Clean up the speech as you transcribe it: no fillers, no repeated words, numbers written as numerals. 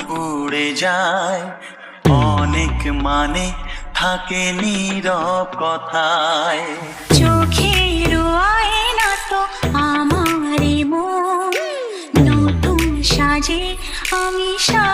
উড়ে যায়, অনেক মানে থাকে নীরব কথায়। চোখের আয়না তো আমারই মন, নতুন সাজে আমি